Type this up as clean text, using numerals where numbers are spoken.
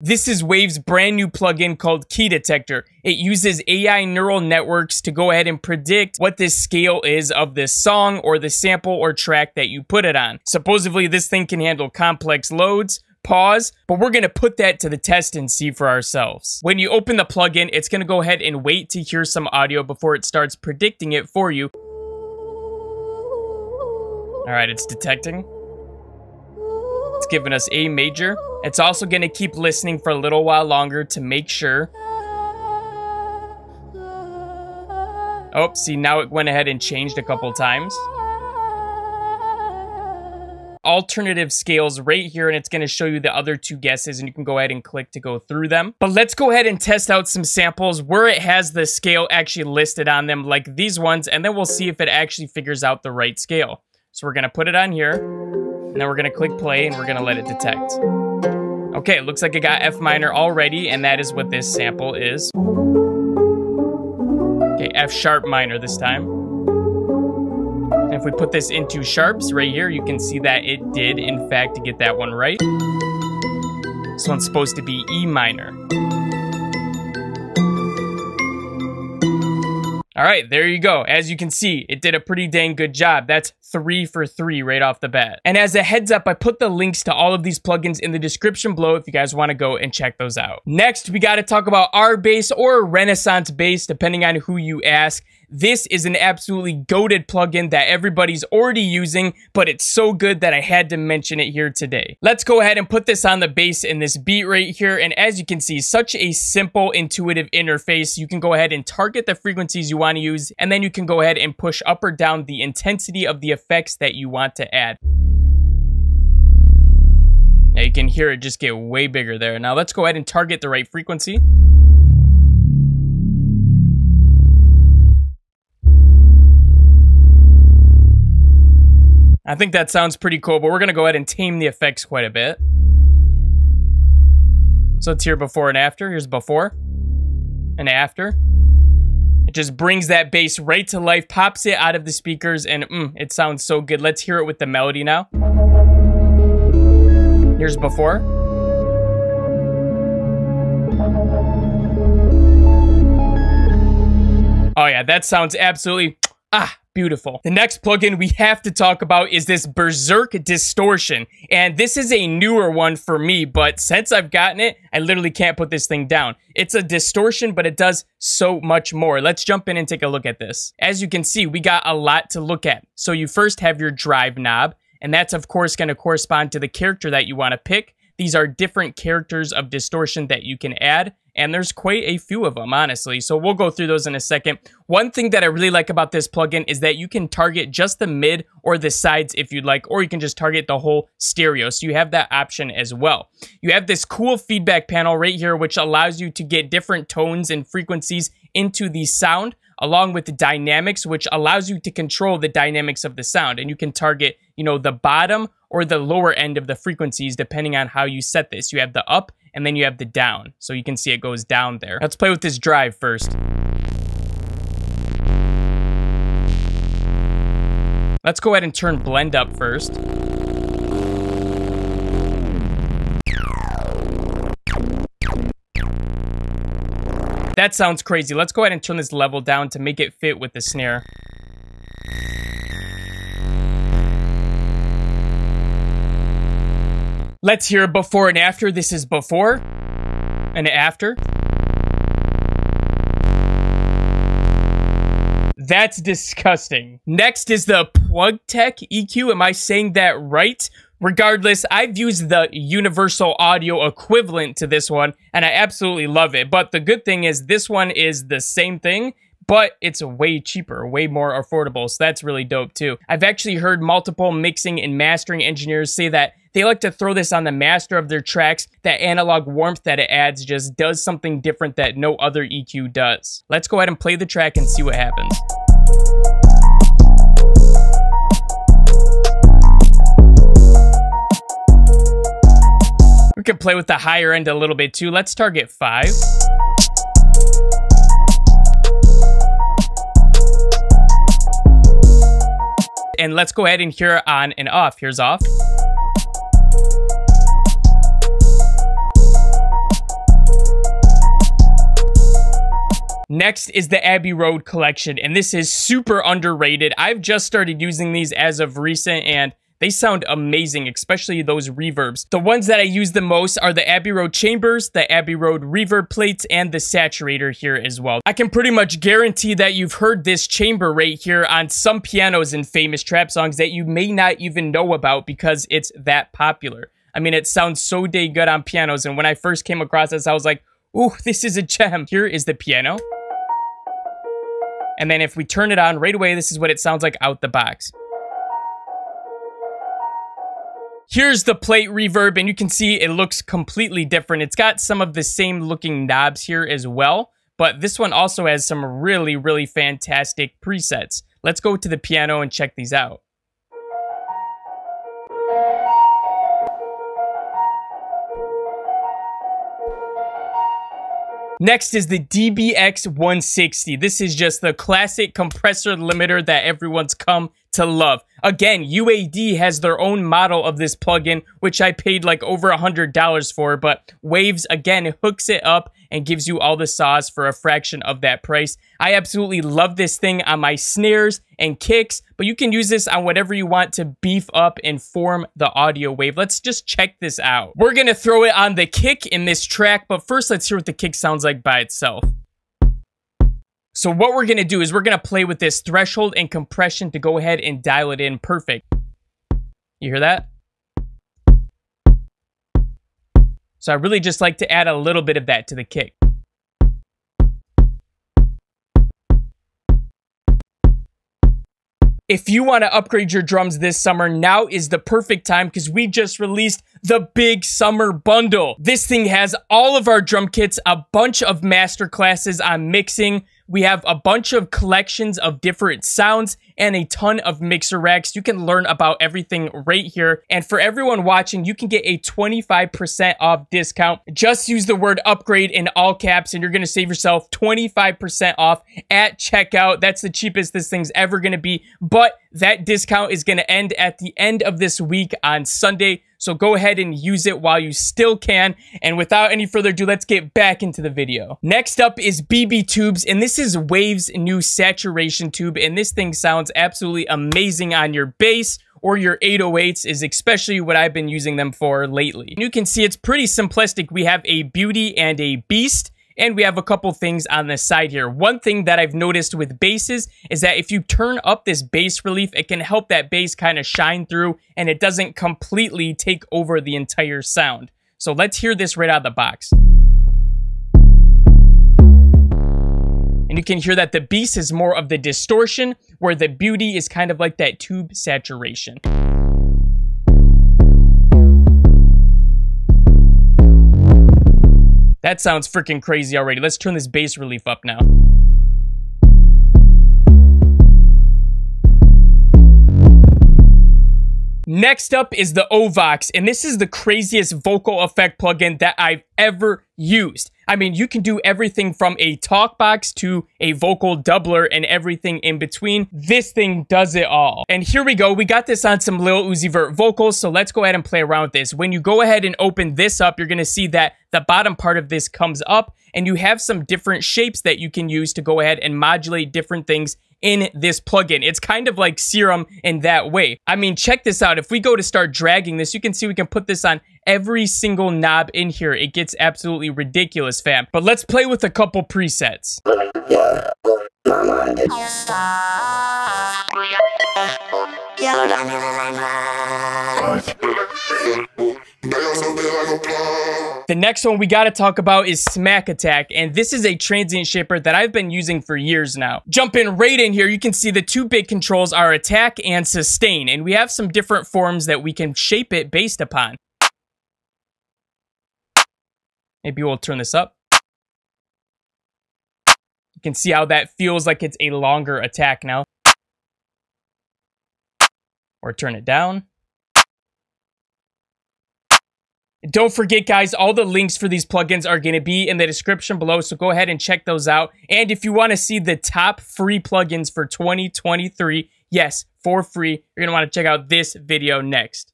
This is Wave's brand new plugin called Key Detector. It uses AI neural networks to go ahead and predict what the scale is of this song or the sample or track that you put it on. Supposedly this thing can handle complex loads, pause, but we're going to put that to the test and see for ourselves. When you open the plugin, it's going to go ahead and wait to hear some audio before it starts predicting it for you. All right, it's detecting. It's giving us A major. It's also going to keep listening for a little while longer to make sure. Oh, see, now it went ahead and changed a couple times. Alternative scales right here, and it's going to show you the other two guesses, and you can go ahead and click to go through them. But let's go ahead and test out some samples where it has the scale actually listed on them, like these ones, and then we'll see if it actually figures out the right scale. So we're going to put it on here, and then we're going to click play, and we're going to let it detect. Okay, it looks like it got F minor already, and that is what this sample is. Okay, F sharp minor this time. And if we put this into sharps right here, you can see that it did, in fact, get that one right. This one's supposed to be E minor. All right, there you go. As you can see, it did a pretty dang good job. That's 3 for 3 right off the bat. And as a heads up, I put the links to all of these plugins in the description below if you guys want to go and check those out. Next, we got to talk about our bass or Renaissance bass, depending on who you ask. This is an absolutely goated plugin that everybody's already using, but it's so good that I had to mention it here today. Let's go ahead and put this on the bass in this beat right here. And as you can see, such a simple, intuitive interface. You can go ahead and target the frequencies you want to use, and then you can go ahead and push up or down the intensity of the effects that you want to add. Now you can hear it just get way bigger there. Now let's go ahead and target the right frequency. I think that sounds pretty cool, but we're going to go ahead and tame the effects quite a bit. So let's hear before and after. Here's before and after. It just brings that bass right to life, pops it out of the speakers, and it sounds so good. Let's hear it with the melody now. Here's before. Oh yeah, that sounds absolutely beautiful. The next plugin we have to talk about is this Berserk Distortion. And this is a newer one for me, but since I've gotten it, I literally can't put this thing down. It's a distortion, but it does so much more. Let's jump in and take a look at this. As you can see, we got a lot to look at. So you first have your drive knob, and that's of course going to correspond to the character that you want to pick. These are different characters of distortion that you can add, and there's quite a few of them, honestly. So we'll go through those in a second. One thing that I really like about this plugin is that you can target just the mid or the sides if you'd like, or you can just target the whole stereo. So you have that option as well. You have this cool feedback panel right here, which allows you to get different tones and frequencies into the sound, along with the dynamics, which allows you to control the dynamics of the sound. And you can target, you know, the bottom or the lower end of the frequencies, depending on how you set this. You have the up, and then you have the down. So you can see it goes down there. Let's play with this drive first. Let's go ahead and turn blend up first. That sounds crazy. Let's go ahead and turn this level down to make it fit with the snare. Let's hear before and after. This is before and after. That's disgusting. Next is the PlugTech EQ. Am I saying that right? Regardless, I've used the universal audio equivalent to this one, and I absolutely love it. But the good thing is this one is the same thing, but it's way cheaper, way more affordable. So that's really dope too. I've actually heard multiple mixing and mastering engineers say that they like to throw this on the master of their tracks. That analog warmth that it adds just does something different that no other EQ does. Let's go ahead and play the track and see what happens. We can play with the higher end a little bit too. Let's target 5. And let's go ahead and hear on and off. Here's off. Next is the Abbey Road collection, and this is super underrated. I've just started using these as of recent, and they sound amazing, especially those reverbs. The ones that I use the most are the Abbey Road chambers, the Abbey Road reverb plates, and the saturator here as well. I can pretty much guarantee that you've heard this chamber right here on some pianos in famous trap songs that you may not even know about because it's that popular. I mean, it sounds so dang good on pianos, and when I first came across this, I was like, ooh, this is a gem. Here is the piano. And then if we turn it on right away, this is what it sounds like out the box. Here's the plate reverb, and you can see it looks completely different. It's got some of the same looking knobs here as well, but this one also has some really, really fantastic presets. Let's go to the piano and check these out. Next is the DBX 160. This is just the classic compressor limiter that everyone's come to love. Again, UAD has their own model of this plugin, which I paid like over $100 for, but Waves, again, hooks it up and gives you all the sauce for a fraction of that price. I absolutely love this thing on my snares and kicks, but you can use this on whatever you want to beef up and form the audio wave. Let's just check this out. We're gonna throw it on the kick in this track, but first let's hear what the kick sounds like by itself. So what we're gonna do is we're gonna play with this threshold and compression to go ahead and dial it in perfect. You hear that? So I really just like to add a little bit of that to the kick. If you want to upgrade your drums this summer, now is the perfect time because we just released the big summer bundle. This thing has all of our drum kits, a bunch of master classes on mixing. We have a bunch of collections of different sounds and a ton of mixer racks. You can learn about everything right here. And for everyone watching, you can get a 25% off discount. Just use the word upgrade in all caps and you're going to save yourself 25% off at checkout. That's the cheapest this thing's ever going to be. But that discount is going to end at the end of this week on Sunday. So go ahead and use it while you still can. And without any further ado, let's get back into the video. Next up is BB Tubes, and this is Waves' new saturation tube, and this thing sounds absolutely amazing on your bass or your 808s is especially what I've been using them for lately. And you can see it's pretty simplistic. We have a Beauty and a Beast, and we have a couple things on the side here. One thing that I've noticed with basses is that if you turn up this bass relief, it can help that bass kind of shine through and it doesn't completely take over the entire sound. So let's hear this right out of the box. And you can hear that the Beast is more of the distortion, where the Beauty is kind of like that tube saturation. That sounds freaking crazy already. Let's turn this bass relief up now. Next up is the Ovox, and this is the craziest vocal effect plugin that I've ever used. I mean, you can do everything from a talk box to a vocal doubler and everything in between. This thing does it all. And here we go. We got this on some Lil Uzi Vert vocals, so let's go ahead and play around with this. When you go ahead and open this up, you're going to see that the bottom part of this comes up, and you have some different shapes that you can use to go ahead and modulate different things in this plugin. It's kind of like Serum in that way. I mean, check this out. If we go to start dragging this, you can see we can put this on every single knob in here. It gets absolutely ridiculous, fam. But let's play with a couple presets. The next one we got to talk about is Smack Attack, and this is a transient shaper that I've been using for years now. Jumping right in here, you can see the two big controls are attack and sustain, and we have some different forms that we can shape it based upon. Maybe we'll turn this up. You can see how that feels like it's a longer attack now. Or turn it down. Don't forget, guys, all the links for these plugins are going to be in the description below, so go ahead and check those out. And if you want to see the top free plugins for 2023, yes, for free, you're going to want to check out this video next.